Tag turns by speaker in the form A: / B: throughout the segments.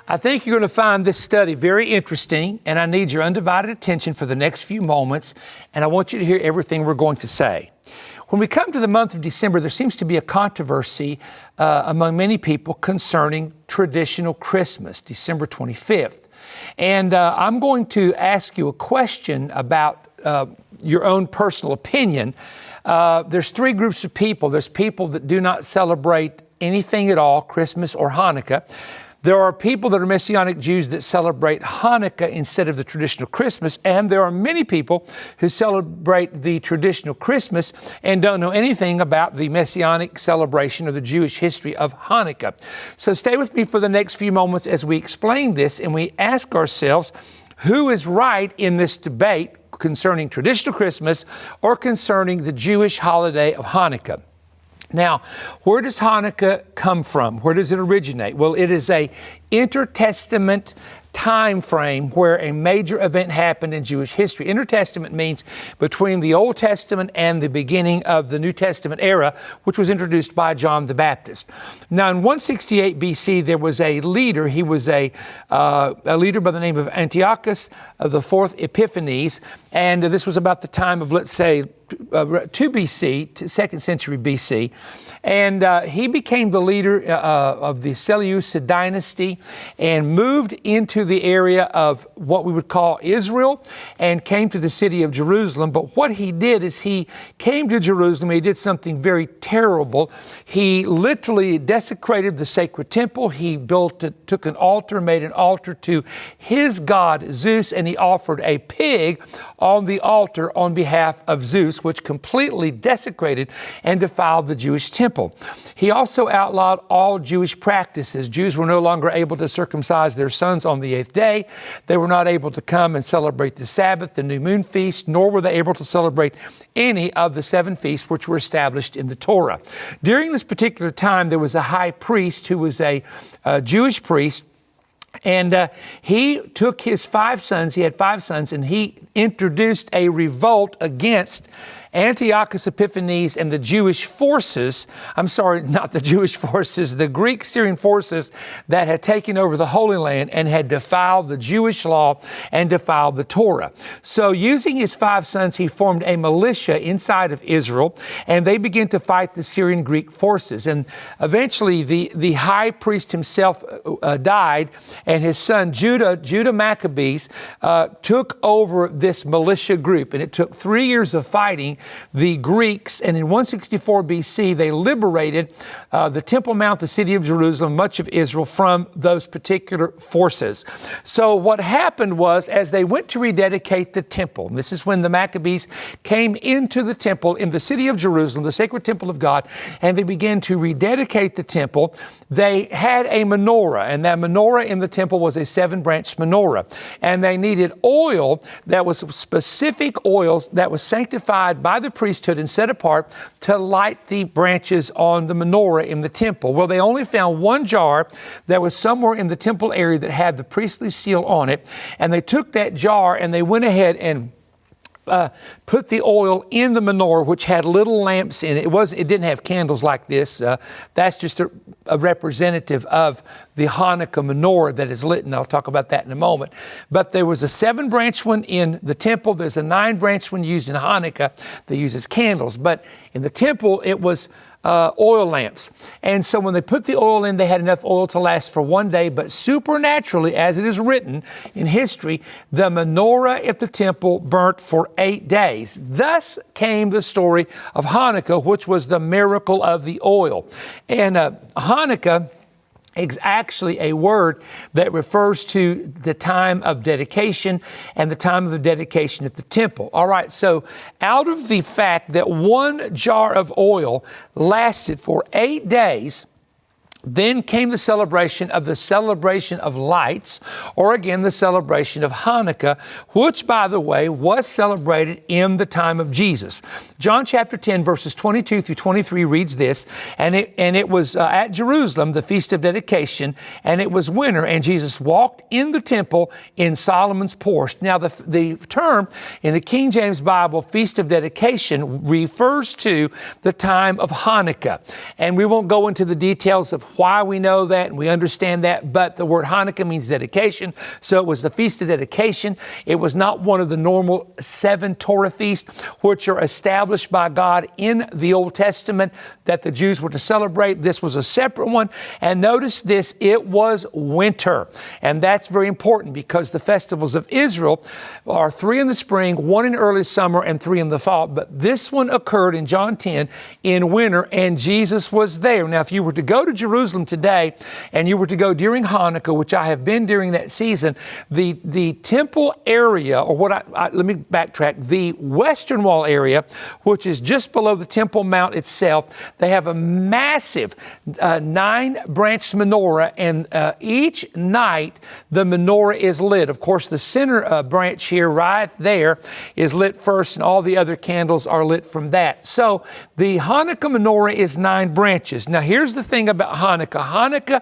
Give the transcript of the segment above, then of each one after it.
A: I think you're going to find this study very interesting, and I need your undivided attention for the next few moments, and I want you to hear everything we're going to say. When we come to the month of December, there seems to be a controversy among many people concerning traditional Christmas, December 25th. And I'm going to ask you a question about your own personal opinion. There's three groups of people. There's people that do not celebrate anything at all, Christmas or Hanukkah. There are people that are Messianic Jews that celebrate Hanukkah instead of the traditional Christmas, and there are many people who celebrate the traditional Christmas and don't know anything about the Messianic celebration of the Jewish history of Hanukkah. So stay with me for the next few moments as we explain this and we ask ourselves, who is right in this debate concerning traditional Christmas or concerning the Jewish holiday of Hanukkah? Now, where does Hanukkah come from? Where does it originate? Well, it is a intertestament time frame where a major event happened in Jewish history. Intertestament means between the Old Testament and the beginning of the New Testament era, which was introduced by John the Baptist. Now, in 168 BC, there was a leader. He was a leader by the name of Antiochus the Fourth Epiphanes, and this was about the time of, let's say, 2 BC, 2nd century BC, and he became the leader of the Seleucid dynasty and moved into the area of what we would call Israel and came to the city of Jerusalem. But what he did is he came to Jerusalem. He did something very terrible. He literally desecrated the sacred temple. He took an altar, made an altar to his god Zeus, and he offered a pig on the altar on behalf of Zeus, which completely desecrated and defiled the Jewish temple. He also outlawed all Jewish practices. Jews were no longer able to circumcise their sons on the 8th day. They were not able to come and celebrate the Sabbath, the new moon feast, nor were they able to celebrate any of the 7 feasts which were established in the Torah. During this particular time, there was a high priest who was a Jewish priest. And he took his 5 sons, he had 5 sons, and he introduced a revolt against Antiochus Epiphanes and the Jewish forces, not the Jewish forces, the Greek Syrian forces that had taken over the Holy Land and had defiled the Jewish law and defiled the Torah. So using his 5 sons, he formed a militia inside of Israel, and they began to fight the Syrian Greek forces. And eventually the high priest himself died, and his son Judah Maccabees, took over this militia group. And it took 3 years of fighting the Greeks, and in 164 BC, they liberated the Temple Mount, the city of Jerusalem, much of Israel, from those particular forces. So what happened was, as they went to rededicate the temple, and this is when the Maccabees came into the temple in the city of Jerusalem, the sacred temple of God, and they began to rededicate the temple, they had a menorah, and that menorah in the temple was a 7-branch menorah. And they needed oil that was specific oils that was sanctified by the priesthood and set apart to light the branches on the menorah in the temple. Well, they only found 1 jar that was somewhere in the temple area that had the priestly seal on it. And they took that jar and they went ahead and put the oil in the menorah, which had little lamps in it. It didn't have candles like this. That's just a representative of the Hanukkah menorah that is lit, and I'll talk about that in a moment. But there was a 7-branch one in the temple. There's a 9-branch one used in Hanukkah that uses candles. But in the temple, it was oil lamps. And so when they put the oil in, they had enough oil to last for 1 day, but supernaturally, as it is written in history, the menorah at the temple burnt for 8 days. Thus came the story of Hanukkah, which was the miracle of the oil. And Hanukkah is actually a word that refers to the time of dedication and the time of the dedication at the temple. All right, so out of the fact that 1 jar of oil lasted for 8 days, then came the celebration of lights, or again, the celebration of Hanukkah, which, by the way, was celebrated in the time of Jesus. John chapter 10, verses 22 through 23 reads this, and it was at Jerusalem, the Feast of Dedication, and it was winter, and Jesus walked in the temple in Solomon's porch. Now, the term in the King James Bible, Feast of Dedication, refers to the time of Hanukkah, and we won't go into the details of why we know that, and we understand that, but the word Hanukkah means dedication, so it was the Feast of Dedication. It was not one of the normal 7 Torah feasts, which are established by God in the Old Testament that the Jews were to celebrate. This was a separate one, and notice this, it was winter, and that's very important because the festivals of Israel are 3 in the spring, 1 in early summer, and 3 in the fall, but this one occurred in John 10 in winter, and Jesus was there. Now, if you were to go to Jerusalem today, and you were to go during Hanukkah, which I have been during that season, the temple area, or let me backtrack, the Western Wall area, which is just below the Temple Mount itself, they have a massive 9-branched menorah, and each night the menorah is lit. Of course, the center branch here right there is lit first, and all the other candles are lit from that. So the Hanukkah menorah is 9 branches. Now, here's the thing about Hanukkah. Hanukkah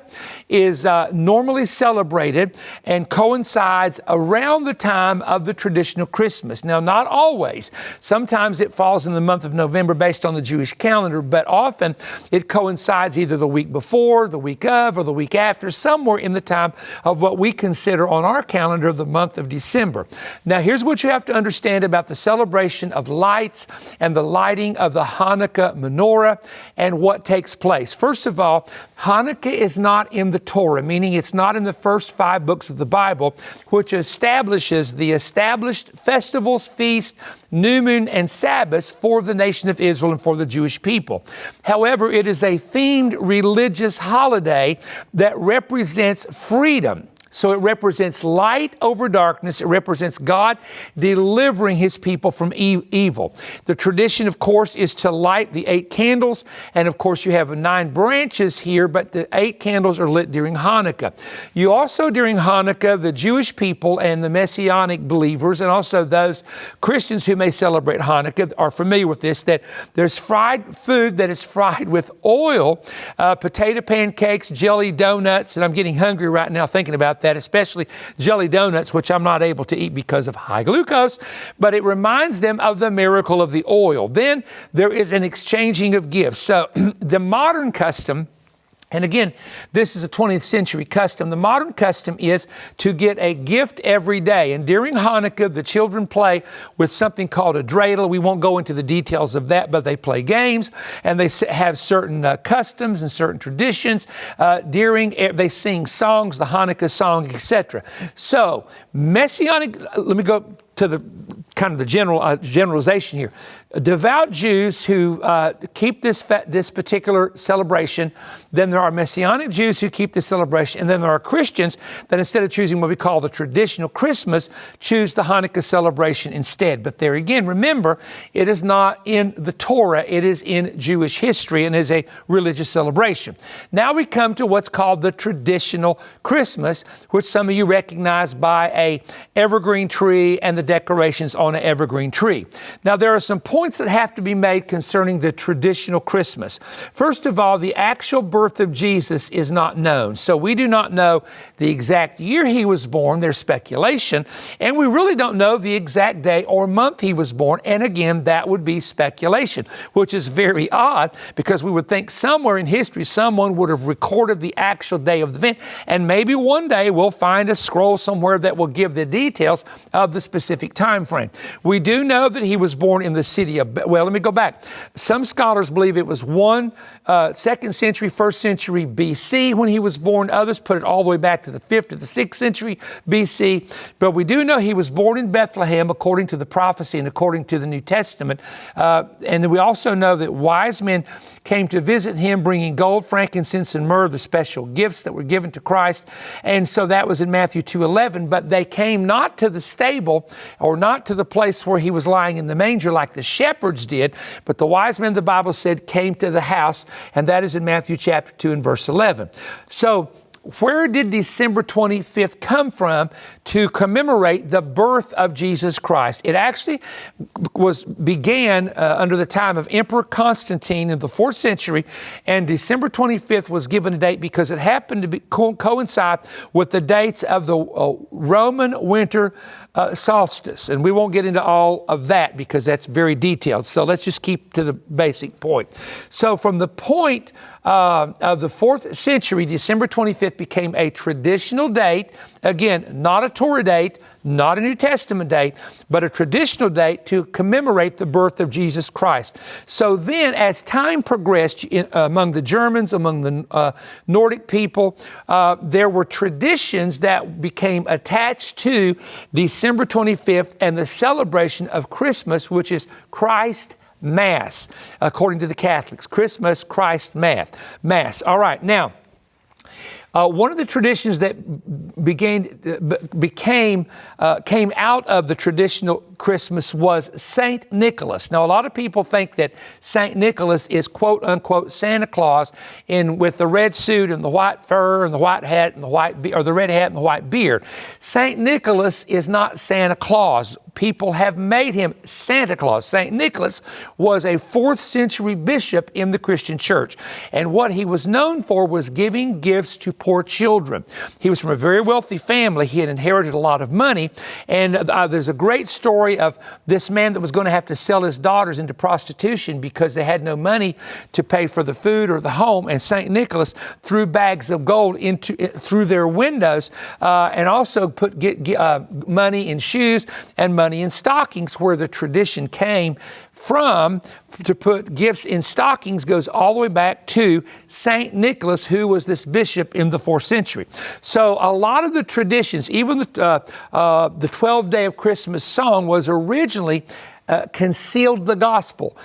A: is normally celebrated and coincides around the time of the traditional Christmas. Now, not always. Sometimes it falls in the month of November based on the Jewish calendar, but often it coincides either the week before, the week of, or the week after, somewhere in the time of what we consider on our calendar the month of December. Now, here's what you have to understand about the celebration of lights and the lighting of the Hanukkah menorah and what takes place. First of all, Hanukkah is not in the Torah, meaning it's not in the first 5 books of the Bible, which establishes the established festivals, feasts, new moon, and Sabbaths for the nation of Israel and for the Jewish people. However, it is a themed religious holiday that represents freedom. So it represents light over darkness. It represents God delivering His people from evil. The tradition, of course, is to light the 8 candles. And of course, you have 9 branches here, but the 8 candles are lit during Hanukkah. You also, during Hanukkah, the Jewish people and the Messianic believers, and also those Christians who may celebrate Hanukkah are familiar with this, that there's fried food that is fried with oil, potato pancakes, jelly donuts, and I'm getting hungry right now thinking about that, especially jelly donuts, which I'm not able to eat because of high glucose, but it reminds them of the miracle of the oil. Then there is an exchanging of gifts. So the modern custom, and again, this is a 20th century custom. The modern custom is to get a gift every day. And during Hanukkah, the children play with something called a dreidel. We won't go into the details of that, but they play games and they have certain customs and certain traditions. They sing songs, the Hanukkah song, etc. So, Messianic, let me go to the kind of the generalization here. Devout Jews who keep this particular celebration, then there are Messianic Jews who keep this celebration, and then there are Christians that instead of choosing what we call the traditional Christmas, choose the Hanukkah celebration instead. But there again, remember, it is not in the Torah, it is in Jewish history and is a religious celebration. Now we come to what's called the traditional Christmas, which some of you recognize by a evergreen tree and the decorations on an evergreen tree. Now there are some points that have to be made concerning the traditional Christmas. First of all, the actual birth of Jesus is not known. So we do not know the exact year He was born. There's speculation. And we really don't know the exact day or month He was born. And again, that would be speculation, which is very odd because we would think somewhere in history someone would have recorded the actual day of the event. And maybe one day we'll find a scroll somewhere that will give the details of the specific time frame. We do know that He was born in the city of, well, let me go back. Some scholars believe it was 2nd century, 1st century BC when He was born. Others put it all the way back to the 5th to the 6th century BC. But we do know He was born in Bethlehem according to the prophecy and according to the New Testament. And then we also know that wise men came to visit Him bringing gold, frankincense, and myrrh, the special gifts that were given to Christ. And so that was in Matthew 2:11. But they came not to the stable or not to the place where He was lying in the manger like the shepherds did, but the wise men, the Bible said, came to the house, and that is in Matthew chapter 2 and verse 11. So where did December 25th come from to commemorate the birth of Jesus Christ? It actually began under the time of Emperor Constantine in the 4th century, and December 25th was given a date because it happened to coincide with the dates of the Roman winter solstice. And we won't get into all of that because that's very detailed. So let's just keep to the basic point. So from the point of the 4th century, December 25th became a traditional date. Again, not a Torah date, not a New Testament date, but a traditional date to commemorate the birth of Jesus Christ. So then, as time progressed among the Germans, among the Nordic people, there were traditions that became attached to December 25th and the celebration of Christmas, which is Christ Mass, according to the Catholics. Christmas, Christ Mass. All right, now, one of the traditions that came out of the traditional Christmas was Saint Nicholas. Now, a lot of people think that Saint Nicholas is quote unquote Santa Claus with the red suit and the white fur and the white hat and the red hat and the white beard. Saint Nicholas is not Santa Claus. People have made him Santa Claus. St. Nicholas was a 4th century bishop in the Christian church. And what he was known for was giving gifts to poor children. He was from a very wealthy family. He had inherited a lot of money. And there's a great story of this man that was going to have to sell his daughters into prostitution because they had no money to pay for the food or the home. And St. Nicholas threw bags of gold through their windows and also put money in shoes and money in stockings, where the tradition came from. To put gifts in stockings goes all the way back to Saint Nicholas, who was this bishop in the 4th century. So a lot of the traditions, even the 12th Day of Christmas song was originally concealed the gospel.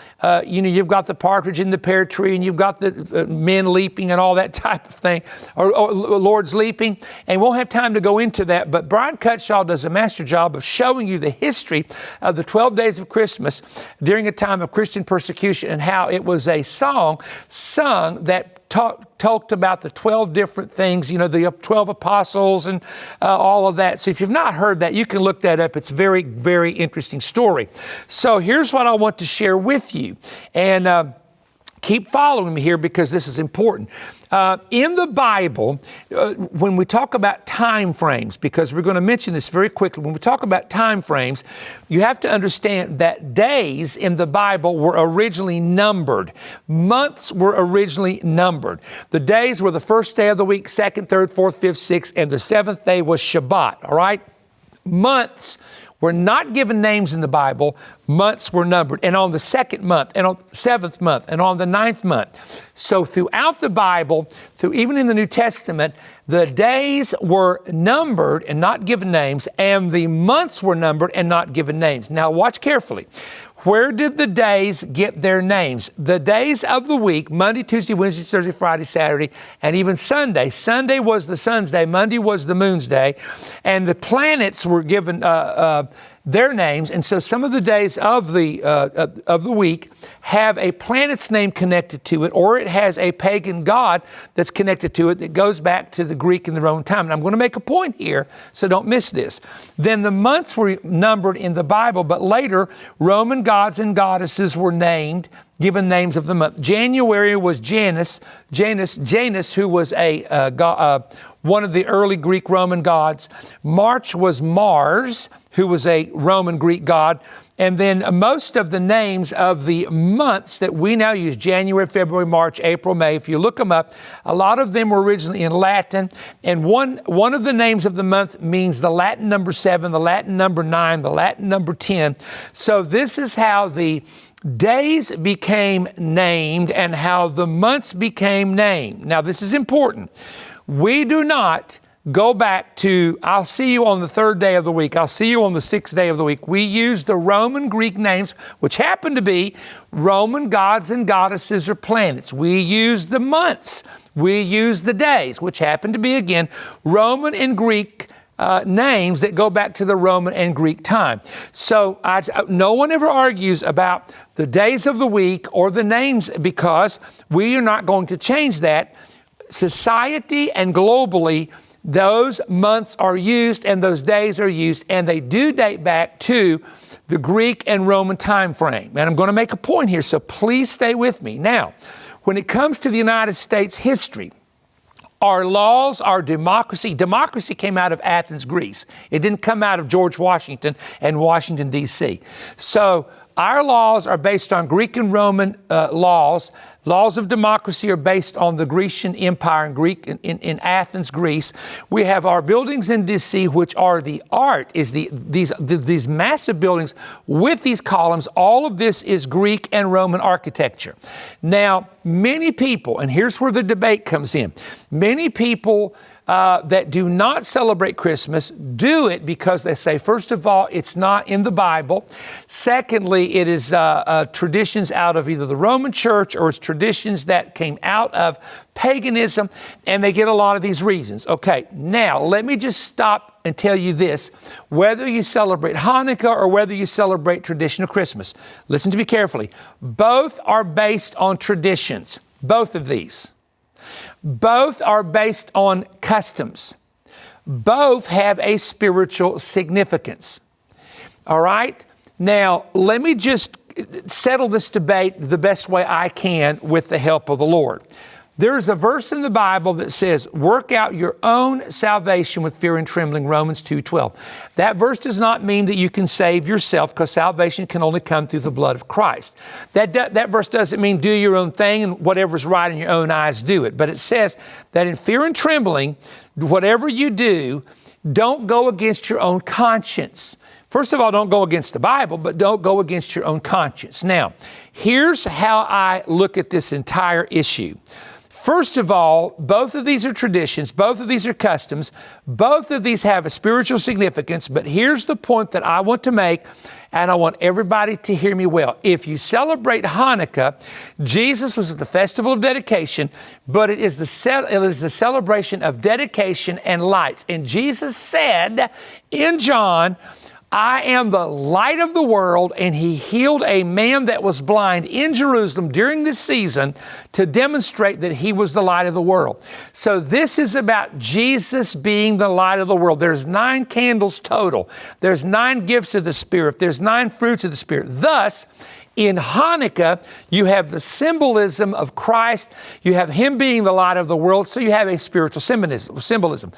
A: You've got the partridge in the pear tree, and you've got the men leaping and all that type of thing, or Lord's leaping. And we won't have time to go into that, but Brian Cutshaw does a master job of showing you the history of the 12 days of Christmas during a time of Christian persecution and how it was a song sung that talked about the 12 different things, the 12 apostles and all of that. So if you've not heard that, you can look that up. It's a very, very interesting story. So here's what I want to share with you. And keep following me here because this is important. In the Bible, when we talk about time frames, because we're going to mention this very quickly, when we talk about time frames, you have to understand that days in the Bible were originally numbered. Months were originally numbered. The days were the first day of the week, second, third, fourth, fifth, sixth, and the 7th day was Shabbat, all right? Months were not given names in the Bible. Months were numbered. And on the 2nd month, and on the 7th month, and on the 9th month. So throughout the Bible, even in the New Testament, the days were numbered and not given names, and the months were numbered and not given names. Now watch carefully. Where did the days get their names? The days of the week, Monday, Tuesday, Wednesday, Thursday, Friday, Saturday, and even Sunday. Sunday was the sun's day. Monday was the moon's day. And the planets were given their names. And so some of the days of the week have a planet's name connected to it, or it has a pagan god that's connected to it that goes back to the Greek and the Roman time. And I'm going to make a point here, so don't miss this. Then the months were numbered in the Bible, but later Roman gods and goddesses were named, given names of the month. January was Janus, who was one of the early Greek Roman gods. March was Mars, who was a Roman Greek god. And then most of the names of the months that we now use, January, February, March, April, May, if you look them up, a lot of them were originally in Latin. And one of the names of the month means the Latin number 7, the Latin number 9, the Latin number 10. So this is how the days became named and how the months became named. Now, this is important. We do not go back to, I'll see you on the 3rd day of the week. I'll see you on the 6th day of the week. We use the Roman Greek names, which happen to be Roman gods and goddesses or planets. We use the months. We use the days, which happen to be, again, Roman and Greek names that go back to the Roman and Greek time. So no one ever argues about the days of the week or the names because we are not going to change that. Society and globally, those months are used and those days are used, and they do date back to the Greek and Roman time frame. And I'm going to make a point here, so please stay with me. Now, when it comes to the United States history, our laws, our democracy came out of Athens, Greece. It didn't come out of George Washington and Washington, D.C. So our laws are based on Greek and Roman laws. Laws of democracy are based on the Grecian Empire in Athens, Greece. We have our buildings in D.C., which are the art, is these massive buildings with these columns. All of this is Greek and Roman architecture. Now, many people, and here's where the debate comes in, many people that do not celebrate Christmas do it because they say, first of all, it's not in the Bible. Secondly, it is traditions out of either the Roman Church or it's traditions that came out of paganism, and they get a lot of these reasons. Okay, now let me just stop and tell you this. Whether you celebrate Hanukkah or whether you celebrate traditional Christmas, listen to me carefully. Both are based on traditions, both of these. Both are based on customs. Both have a spiritual significance. All right? Now, let me just settle this debate the best way I can with the help of the Lord. There's a verse in the Bible that says, work out your own salvation with fear and trembling, Romans 2:12. That verse does not mean that you can save yourself, because salvation can only come through the blood of Christ. That verse doesn't mean do your own thing and whatever's right in your own eyes, do it. But it says that in fear and trembling, whatever you do, don't go against your own conscience. First of all, don't go against the Bible, but don't go against your own conscience. Now, here's how I look at this entire issue. First of all, both of these are traditions, both of these are customs, both of these have a spiritual significance, but here's the point that I want to make, and I want everybody to hear me well. If you celebrate Hanukkah, Jesus was at the festival of dedication, but it is the celebration of dedication and lights. And Jesus said in John, I am the light of the world, and he healed a man that was blind in Jerusalem during this season to demonstrate that he was the light of the world. So this is about Jesus being the light of the world. There's 9 candles total. There's 9 gifts of the Spirit. There's 9 fruits of the Spirit. Thus, in Hanukkah, you have the symbolism of Christ. You have him being the light of the world, so you have a spiritual symbolism.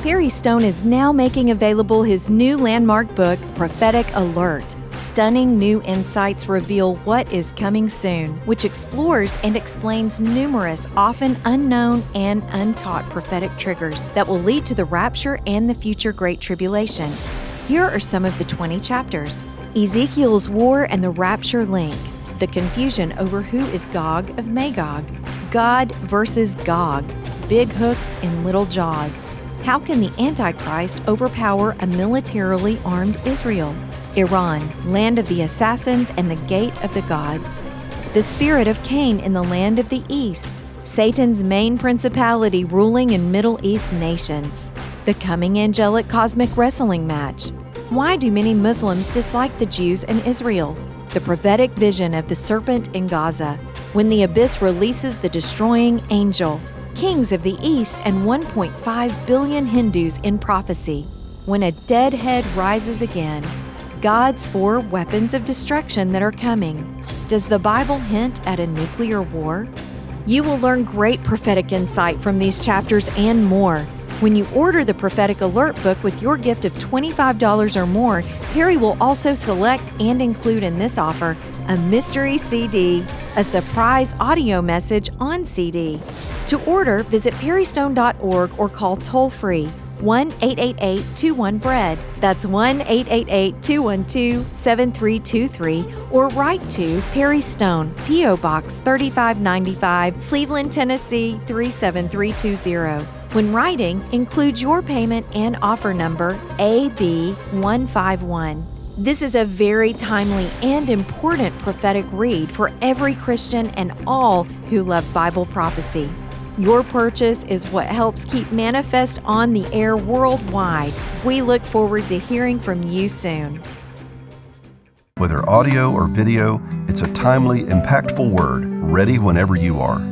B: Perry Stone is now making available his new landmark book, Prophetic Alert. Stunning new insights reveal what is coming soon, which explores and explains numerous, often unknown and untaught prophetic triggers that will lead to the rapture and the future Great Tribulation. Here are some of the 20 chapters. Ezekiel's War and the Rapture Link. The confusion over who is Gog of Magog. God versus Gog. Big hooks in little jaws. How can the Antichrist overpower a militarily armed Israel? Iran, land of the assassins and the gate of the gods. The spirit of Cain in the land of the east. Satan's main principality ruling in Middle East nations. The coming angelic cosmic wrestling match. Why do many Muslims dislike the Jews and Israel? The prophetic vision of the serpent in Gaza. When the abyss releases the destroying angel. Kings of the East and 1.5 billion Hindus in prophecy. When a dead head rises again. God's 4 weapons of destruction that are coming. Does the Bible hint at a nuclear war? You will learn great prophetic insight from these chapters and more. When you order the Prophetic Alert book with your gift of $25 or more, Perry will also select and include in this offer a mystery CD, a surprise audio message on CD. To order, visit perrystone.org or call toll-free 1-888-21-BREAD. That's 1-888-212-7323, or write to Perry Stone, P.O. Box 3595, Cleveland, Tennessee 37320. When writing, include your payment and offer number AB151. This is a very timely and important prophetic read for every Christian and all who love Bible prophecy. Your purchase is what helps keep Manifest on the air worldwide. We look forward to hearing from you soon.
C: Whether audio or video, it's a timely, impactful word, ready whenever you are.